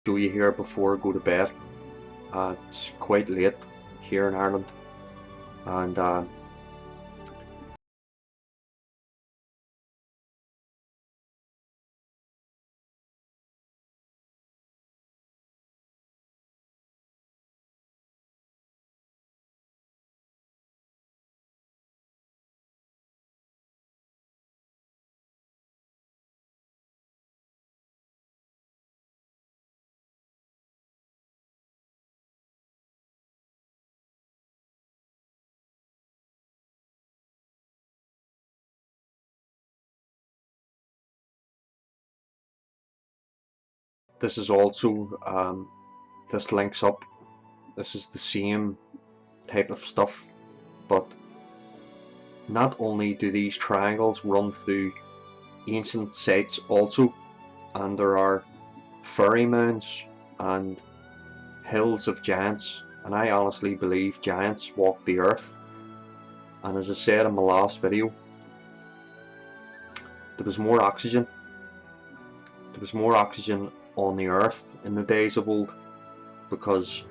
show you here before I go to bed. It's quite late here in Ireland, and this is also this links up. This is the same type of stuff, but not only do these triangles run through ancient sites also, and there are fairy mounds and hills of giants, and I honestly believe giants walk the earth. And as I said in my last video, there was more oxygen. There was more oxygen on the earth in the days of old, because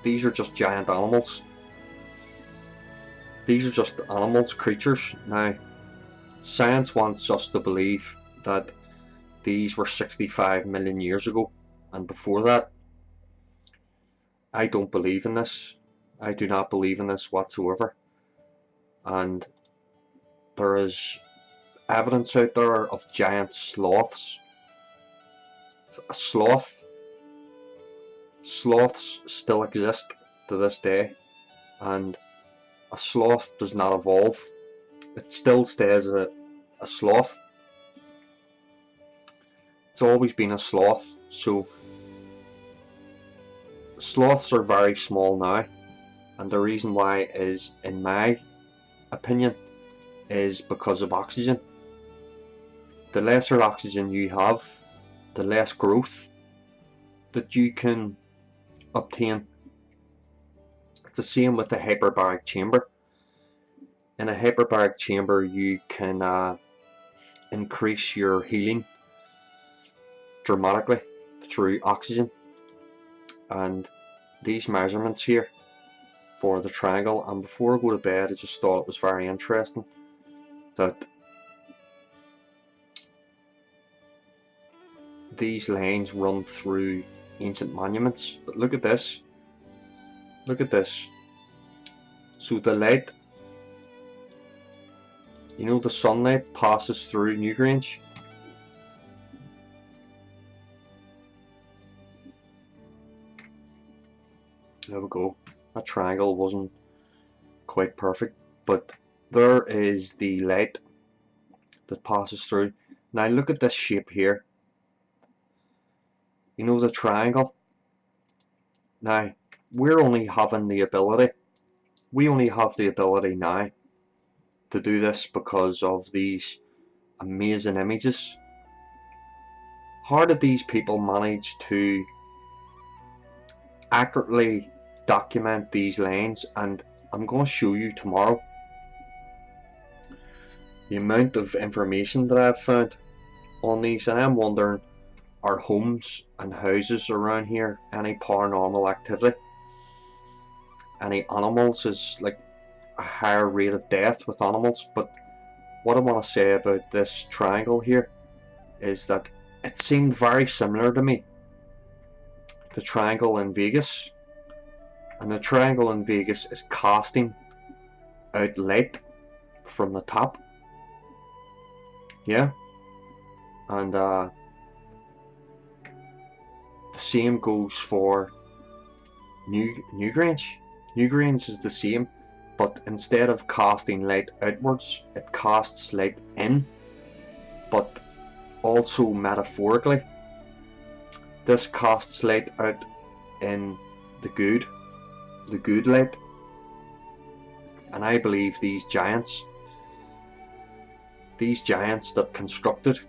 these are just giant animals. These are just animals, creatures. Now, science wants us to believe that these were 65 million years ago, and before that. I don't believe in this. I do not believe in this whatsoever. And there is evidence out there of giant sloths. Sloths still exist to this day, and a sloth does not evolve. It still stays a sloth. It's always been a sloth. So sloths are very small now, and the reason why is, in my opinion, is because of oxygen. The lesser oxygen you have, the less growth that you can obtain. It's the same with the hyperbaric chamber. In a hyperbaric chamber you can increase your healing dramatically through oxygen. And these measurements here for the triangle, and before I go to bed I just thought it was very interesting that these lines run through ancient monuments. But look at this. Look at this. So the light, you know, the sunlight passes through Newgrange. There we go. That triangle wasn't quite perfect, but there is the light that passes through. Now look at this shape here. You know, the triangle. Now we're only having the ability, we only have the ability now to do this because of these amazing images. How did these people manage to accurately document these lines? And I'm going to show you tomorrow the amount of information that I've found on these, and I'm wondering, are homes and houses around here any paranormal activity? Any animals? Is like a higher rate of death with animals? But what I want to say about this triangle here is that it seemed very similar to me, the triangle in Vegas. And the triangle in Vegas is casting out light from the top. Yeah. And the same goes for Newgrange. Newgrange is the same, but instead of casting light outwards, it casts light in, but also metaphorically. This casts light out in the good light, and I believe these giants that constructed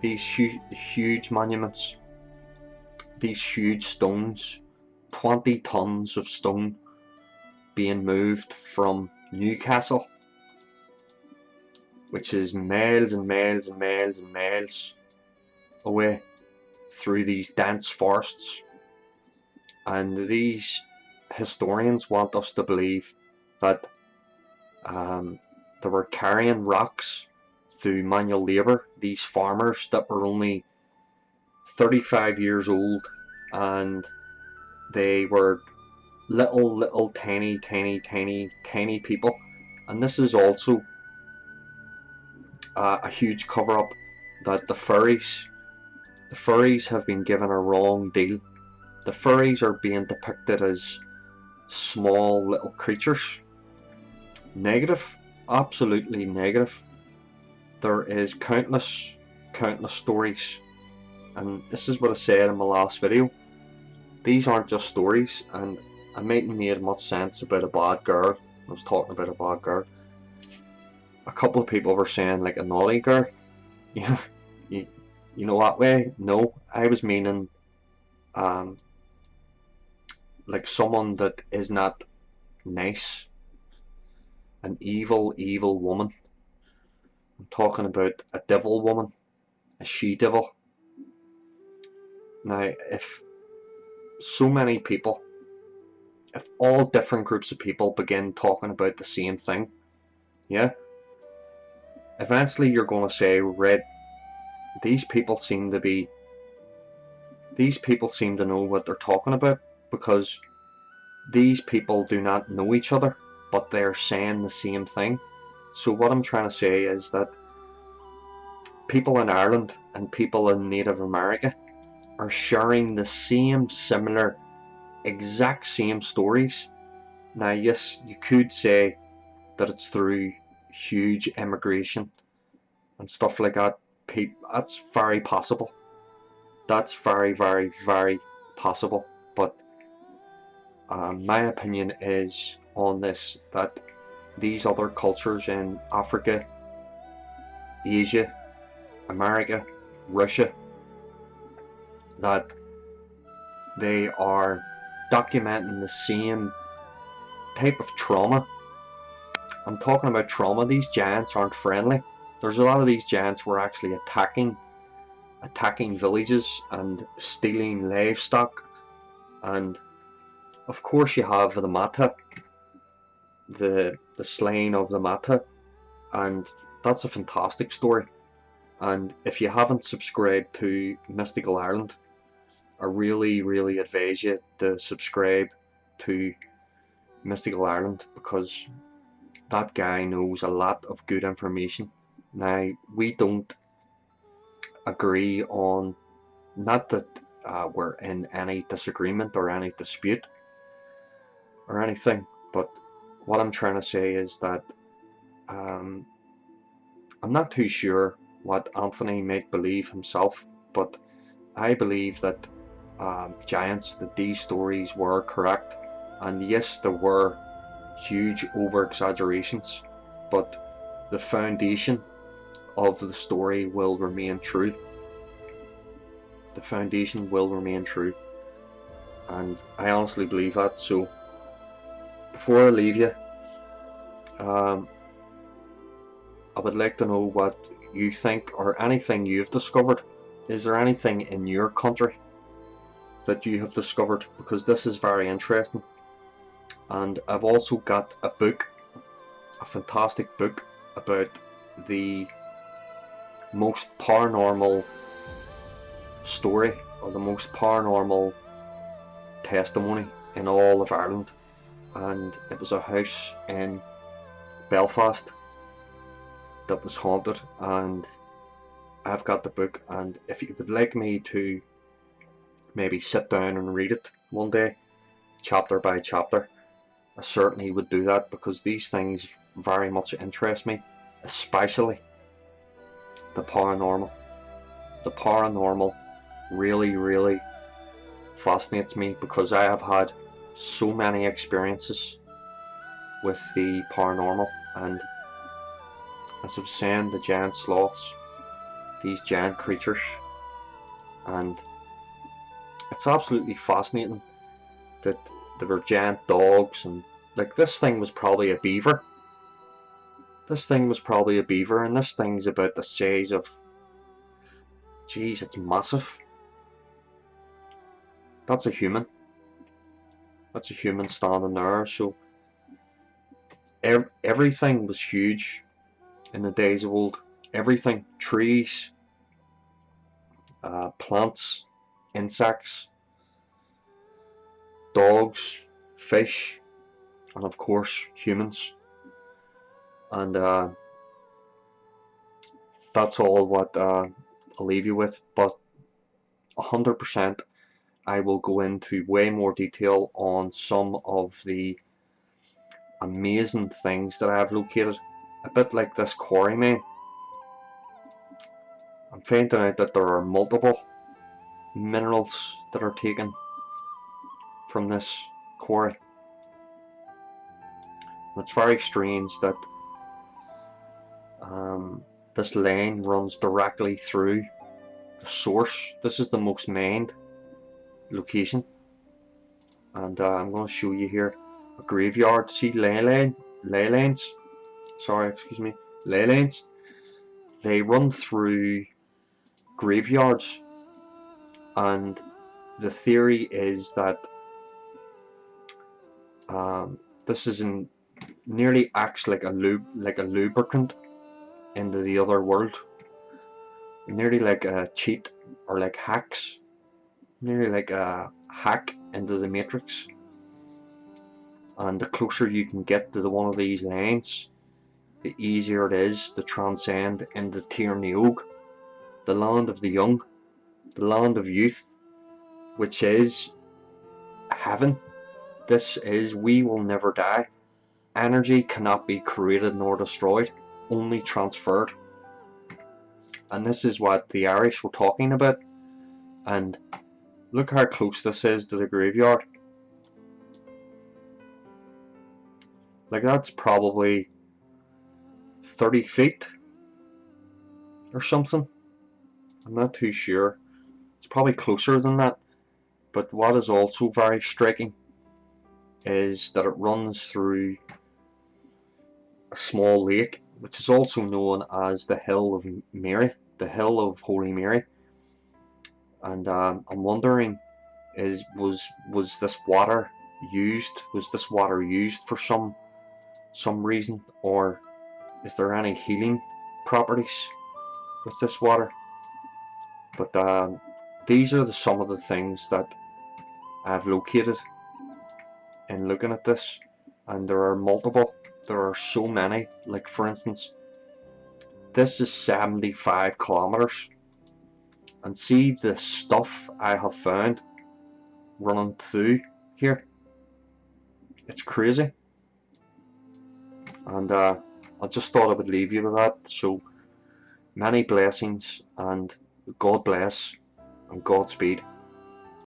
these huge monuments, these huge stones, 20 tons of stone being moved from Newcastle, which is miles and miles and miles and miles away through these dense forests. And these historians want us to believe that they were carrying rocks through manual labour. These farmers that were only 35 years old, and they were little tiny people. And this is also a huge cover-up that the furries have been given a wrong deal. The furries are being depicted as small little creatures. Negative, absolutely negative. There is countless stories, and this is what I said in my last video. These aren't just stories, and I mightn't made much sense about a bad girl. I was talking about a bad girl. A couple of people were saying like a naughty girl. Yeah, you know that way? No, I was meaning like someone that is not nice. An evil woman. I'm talking about a devil woman, a she-devil. Now, if so many people, if all different groups of people begin talking about the same thing, yeah, eventually you're going to say, right, these people seem to know what they're talking about, because these people do not know each other, but they're saying the same thing. So what I'm trying to say is that people in Ireland and people in Native America are sharing the same, similar, exact same stories. Now, yes, you could say that it's through huge immigration and stuff like that. That's very possible. That's very, very, very possible. But my opinion is on this, that these other cultures in Africa, Asia, America, Russia, that they are documenting the same type of trauma. I'm talking about trauma. These giants aren't friendly. There's a lot of these giants were actually attacking villages and stealing livestock. And of course you have the Mata, the slaying of the Mata, and that's a fantastic story. And if you haven't subscribed to Mystical Ireland, I really advise you to subscribe to Mystical Ireland, because that guy knows a lot of good information. Now, we don't agree on, not that we're in any disagreement or any dispute or anything, but what I'm trying to say is that I'm not too sure what Anthony might believe himself, but I believe that giants, that these stories were correct, and yes, there were huge over exaggerations, but the foundation of the story will remain true. The foundation will remain true, and I honestly believe that. So before I leave you, I would like to know what you think, or anything you've discovered. Is there anything in your country that you have discovered? Because this is very interesting. And I've also got a book, a fantastic book about the most paranormal story, or the most paranormal testimony in all of Ireland. And it was a house in Belfast that was haunted, and I've got the book, and if you would like me to maybe sit down and read it one day, chapter by chapter, I certainly would do that, because these things very much interest me, especially the paranormal. The paranormal really fascinates me, because I have had so many experiences with the paranormal. And as I was saying, the giant sloths, these giant creatures, and it's absolutely fascinating that there were giant dogs, and like this thing was probably a beaver. This thing was probably a beaver, and this thing's about the size of, jeez, it's massive. That's a human. That's a human standing there. So everything was huge in the days of old. Everything, trees, plants, insects, dogs, fish, and of course humans. And that's all what I'll leave you with. But 100% I will go into way more detail on some of the amazing things that I have located. A bit like this quarry mine. I'm finding out that there are multiple minerals that are taken from this quarry. It's very strange that this line runs directly through the source. This is the most mined location, and I'm going to show you here a graveyard. See ley lines? Sorry, excuse me, ley lines. They run through graveyards, and the theory is that this isn't nearly acts like a lubricant into the other world, nearly like a cheat, or like hacks, nearly like a hack into the matrix. And the closer you can get to one of these lines, the easier it is to transcend into Tír Neog, the land of the young, the land of youth, which is heaven. This is, we will never die. Energy cannot be created nor destroyed, only transferred. And this is what the Irish were talking about. And look how close this is to the graveyard. Like, that's probably 30 feet or something. I'm not too sure. It's probably closer than that. But what is also very striking is that it runs through a small lake, which is also known as the Hill of Mary, the Hill of Holy Mary. And I'm wondering, was this water used? Was this water used for some reason, or is there any healing properties with this water? But these are some of the things that I've located in looking at this, and there are multiple. There are so many. Like, for instance, this is 75 kilometers, and see the stuff I have found running through here. It's crazy. And I just thought I would leave you with that. So many blessings, and God bless, and Godspeed.